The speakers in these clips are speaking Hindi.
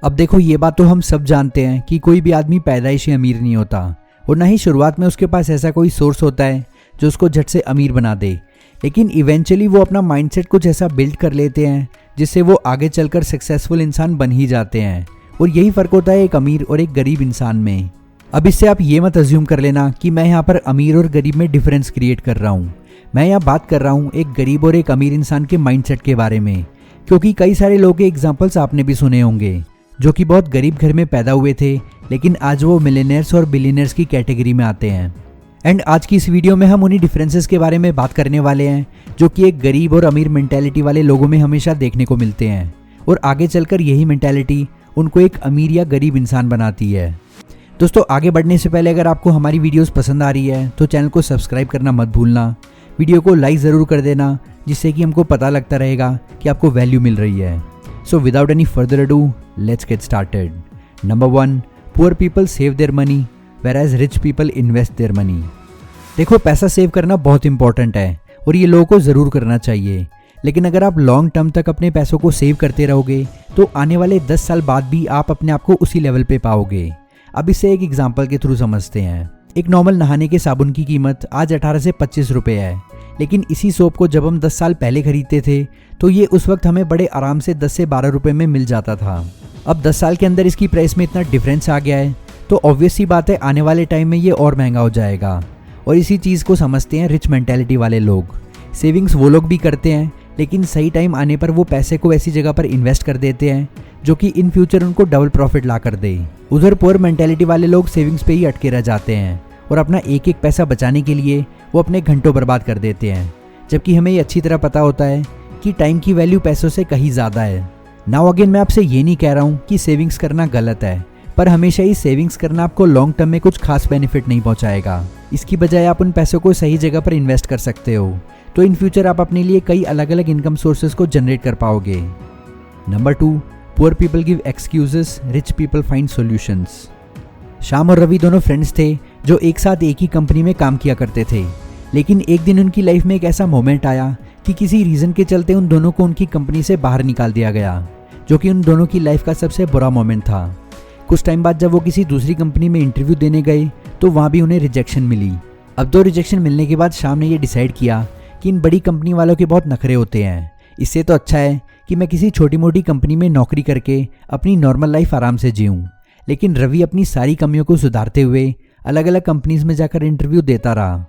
अब देखो, ये बात तो हम सब जानते हैं कि कोई भी आदमी पैदाइशी अमीर नहीं होता और ना ही शुरुआत में उसके पास ऐसा कोई सोर्स होता है जो उसको झट से अमीर बना दे। लेकिन इवेंचुअली वो अपना माइंडसेट कुछ ऐसा बिल्ड कर लेते हैं जिससे वो आगे चलकर सक्सेसफुल इंसान बन ही जाते हैं। और यही फ़र्क होता है एक अमीर और एक गरीब इंसान में। अब इससे आप ये मत अज्यूम कर लेना कि मैं यहाँ पर अमीर और गरीब में डिफरेंस क्रिएट कर रहा हूँ। मैं यहाँ बात कर रहा हूँ एक गरीब और एक अमीर इंसान के माइंडसेट के बारे में, क्योंकि कई सारे लोगों के एग्जाम्पल्स आपने भी सुने होंगे जो कि बहुत गरीब घर में पैदा हुए थे लेकिन आज वो मिलियनेयर्स और बिलियनर्स की कैटेगरी में आते हैं। एंड आज की इस वीडियो में हम उन्हीं डिफरेंसेस के बारे में बात करने वाले हैं जो कि एक गरीब और अमीर मेंटालिटी वाले लोगों में हमेशा देखने को मिलते हैं, और आगे चलकर यही मेंटालिटी उनको एक अमीर या गरीब इंसान बनाती है। दोस्तों, आगे बढ़ने से पहले अगर आपको हमारी वीडियोस पसंद आ रही है तो चैनल को सब्सक्राइब करना मत भूलना, वीडियो को लाइक ज़रूर कर देना जिससे कि हमको पता लगता रहेगा कि आपको वैल्यू मिल रही है। So without any further ado, let's get started. Number 1, poor people save their money whereas rich people invest their money. देखो, पैसा सेव करना बहुत इंपॉर्टेंट है और ये लोगों को ज़रूर करना चाहिए, लेकिन अगर आप लॉन्ग टर्म तक अपने पैसों को सेव करते रहोगे तो आने वाले 10 साल बाद भी आप अपने आप को उसी लेवल पे पाओगे। अब इसे एक एग्जांपल के थ्रू समझते हैं। एक नॉर्मल नहाने के साबुन की कीमत आज 18 से 25 रुपये है, लेकिन इसी सोप को जब हम 10 साल पहले खरीदते थे तो ये उस वक्त हमें बड़े आराम से 10 से 12 रुपये में मिल जाता था। अब 10 साल के अंदर इसकी प्राइस में इतना डिफरेंस आ गया है तो ऑब्वियस सी बात है आने वाले टाइम में ये और महंगा हो जाएगा। और इसी चीज़ को समझते हैं रिच मेंटालिटी वाले लोग। सेविंग्स वो लोग भी करते हैं, लेकिन सही टाइम आने पर वो पैसे को ऐसी जगह पर इन्वेस्ट कर देते हैं जो कि इन फ्यूचर उनको डबल प्रॉफिट ला कर दे। उधर पुअर मेंटालिटी वाले लोग सेविंग्स पे ही अटके रह जाते हैं और अपना एक एक पैसा बचाने के लिए वो अपने घंटों बर्बाद कर देते हैं, जबकि हमें ये अच्छी तरह पता होता है कि टाइम की वैल्यू पैसों से कहीं ज़्यादा है। नाउ अगेन, मैं आपसे ये नहीं कह रहा हूँ कि सेविंग्स करना गलत है, पर हमेशा ही सेविंग्स करना आपको लॉन्ग टर्म में कुछ खास बेनिफिट नहीं पहुँचाएगा। इसकी बजाय आप उन पैसों को सही जगह पर इन्वेस्ट कर सकते हो, तो इन फ्यूचर आप अपने लिए कई अलग अलग इनकम सोर्सेज को जनरेट कर पाओगे। Number 2, poor people give excuses, rich people find solutions. Shyam और रवि दोनों फ्रेंड्स थे जो एक साथ एक ही कंपनी में काम किया करते थे, लेकिन एक दिन उनकी लाइफ में एक ऐसा मोमेंट आया कि किसी रीज़न के चलते उन दोनों को उनकी कंपनी से बाहर निकाल दिया गया, जो कि उन दोनों की लाइफ का सबसे बुरा मोमेंट था। कुछ टाइम बाद जब वो किसी दूसरी कंपनी में इंटरव्यू देने गए तो वहाँ भी उन्हें रिजेक्शन मिली। अब 2 रिजेक्शन मिलने के बाद श्याम ने ये डिसाइड किया कि इन बड़ी कंपनी वालों के बहुत नखरे होते हैं, इससे तो अच्छा है कि मैं किसी छोटी मोटी कंपनी में नौकरी करके अपनी नॉर्मल लाइफ आराम से जीऊँ। लेकिन रवि अपनी सारी कमियों को सुधारते हुए अलग अलग कंपनीज में जाकर इंटरव्यू देता रहा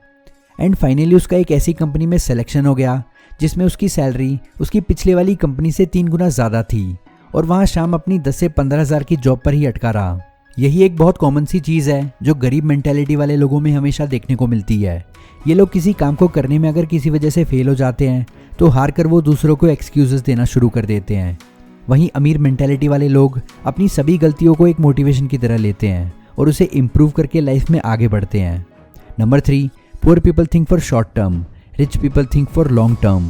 एंड फाइनली उसका एक ऐसी कंपनी में सिलेक्शन हो गया जिसमें उसकी सैलरी उसकी पिछले वाली कंपनी से 3 गुना ज़्यादा थी, और वहाँ शाम अपनी 10 से 15 हज़ार की जॉब पर ही अटका रहा। यही एक बहुत कॉमन सी चीज़ है जो गरीब मेंटालिटी वाले लोगों में हमेशा देखने को मिलती है। ये लोग किसी काम को करने में अगर किसी वजह से फेल हो जाते हैं तो हार कर वो दूसरों को एक्सक्यूजेस देना शुरू कर देते हैं। वहीं अमीर मेंटालिटी वाले लोग अपनी सभी गलतियों को एक मोटिवेशन की तरह लेते हैं और उसे इम्प्रूव करके लाइफ में आगे बढ़ते हैं। Number 3, poor people think for short term, rich people think for long term.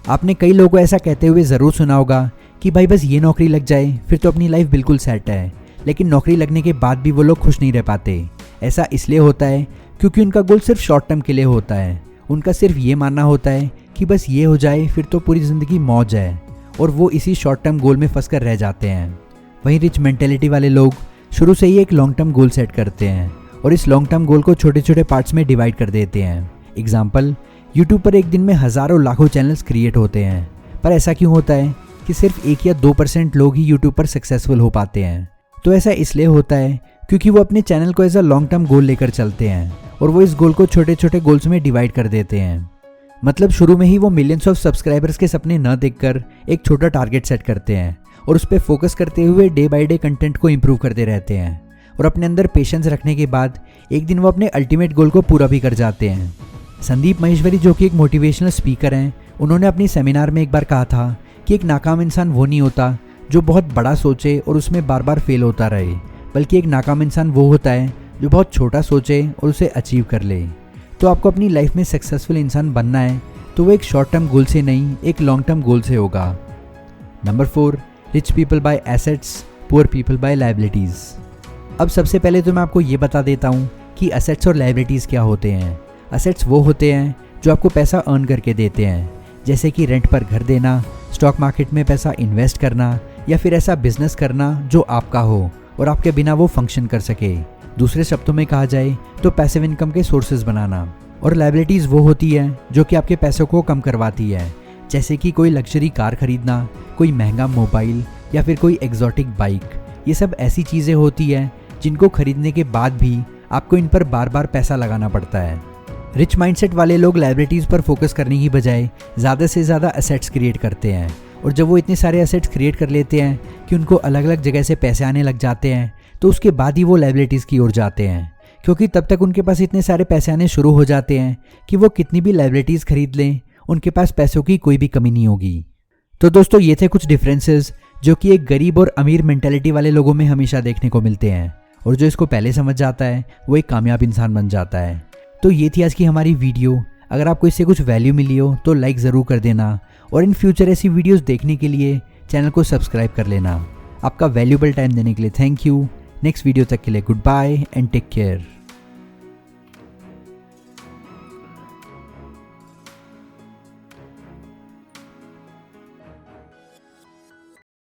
आपने कई लोगों को ऐसा कहते हुए ज़रूर सुना होगा कि भाई बस ये नौकरी लग जाए फिर तो अपनी लाइफ बिल्कुल सेट है, लेकिन नौकरी लगने के बाद भी वो लोग खुश नहीं रह पाते। ऐसा इसलिए होता है क्योंकि उनका गोल सिर्फ शॉर्ट टर्म के लिए होता है। उनका सिर्फ ये मानना होता है कि बस ये हो जाए फिर तो पूरी ज़िंदगी मौज है, और वो इसी शॉर्ट टर्म गोल में फंस कर रह जाते हैं। वहीं रिच मेंटेलिटी वाले लोग शुरू से ही एक लॉन्ग टर्म गोल सेट करते हैं और इस लॉन्ग टर्म गोल को छोटे छोटे पार्ट्स में डिवाइड कर देते हैं। एग्जाम्पल, यूट्यूब पर एक दिन में हज़ारों लाखों चैनल्स क्रिएट होते हैं, पर ऐसा क्यों होता है कि सिर्फ 1 या 2% लोग ही यूट्यूब पर सक्सेसफुल हो पाते हैं? तो ऐसा इसलिए होता है क्योंकि वो अपने चैनल को as a long term goal लेकर चलते हैं और वो इस गोल को छोटे छोटे गोल्स में डिवाइड कर देते हैं। मतलब शुरू में ही वो मिलियंस ऑफ सब्सक्राइबर्स के सपने न देखकर एक छोटा टारगेट सेट करते हैं और उस पर फोकस करते हुए डे बाय डे कंटेंट को इम्प्रूव करते रहते हैं, और अपने अंदर पेशेंस रखने के बाद एक दिन वो अपने अल्टीमेट गोल को पूरा भी कर जाते हैं। संदीप महेश्वरी, जो कि एक मोटिवेशनल स्पीकर हैं, उन्होंने अपनी सेमिनार में एक बार कहा था कि एक नाकाम इंसान वो नहीं होता जो बहुत बड़ा सोचे और उसमें बार बार फेल होता रहे, बल्कि एक नाकाम इंसान वो होता है जो बहुत छोटा सोचे और उसे अचीव कर ले। तो आपको अपनी लाइफ में सक्सेसफुल इंसान बनना है तो वो एक शॉर्ट टर्म गोल से नहीं, एक लॉन्ग टर्म गोल से होगा। Number 4, rich people buy assets, poor people buy liabilities. अब सबसे पहले तो मैं आपको ये बता देता हूँ कि एसेट्स और लायबिलिटीज़ क्या होते हैं। एसेट्स वो होते हैं जो आपको पैसा अर्न करके देते हैं, जैसे कि रेंट पर घर देना, स्टॉक मार्केट में पैसा इन्वेस्ट करना या फिर ऐसा बिजनेस करना जो आपका हो और आपके बिना वो फंक्शन कर सके। दूसरे शब्दों में कहा जाए तो पैसिव इनकम के सोर्सेज बनाना। और लायबिलिटीज़ वो होती है जो कि आपके पैसों को कम करवाती है, जैसे कि कोई लग्जरी कार खरीदना, कोई महंगा मोबाइल या फिर कोई एग्जॉटिक बाइक। ये सब ऐसी चीज़ें होती हैं जिनको खरीदने के बाद भी आपको इन पर बार बार पैसा लगाना पड़ता है। रिच माइंडसेट वाले लोग लायबिलिटीज़ पर फोकस करने की बजाय ज़्यादा से ज़्यादा एसेट्स क्रिएट करते हैं, और जब वो इतने सारे एसेट्स क्रिएट कर लेते हैं कि उनको अलग अलग जगह से पैसे आने लग जाते हैं, तो उसके बाद ही वो लायबिलिटीज़ की ओर जाते हैं, क्योंकि तब तक उनके पास इतने सारे पैसे आने शुरू हो जाते हैं कि वो कितनी भी लायबिलिटीज़ खरीद लें, उनके पास पैसों की कोई भी कमी नहीं होगी। तो दोस्तों, ये थे कुछ डिफरेंसेस जो कि एक गरीब और अमीर मेंटालिटी वाले लोगों में हमेशा देखने को मिलते हैं, और जो इसको पहले समझ जाता है वो एक कामयाब इंसान बन जाता है। तो ये थी आज की हमारी वीडियो। अगर आपको इससे कुछ वैल्यू मिली हो तो लाइक ज़रूर कर देना, और इन फ्यूचर ऐसी वीडियोस देखने के लिए चैनल को सब्सक्राइब कर लेना। आपका वैल्यूबल टाइम देने के लिए थैंक यू। नेक्स्ट वीडियो तक के लिए goodbye and take care.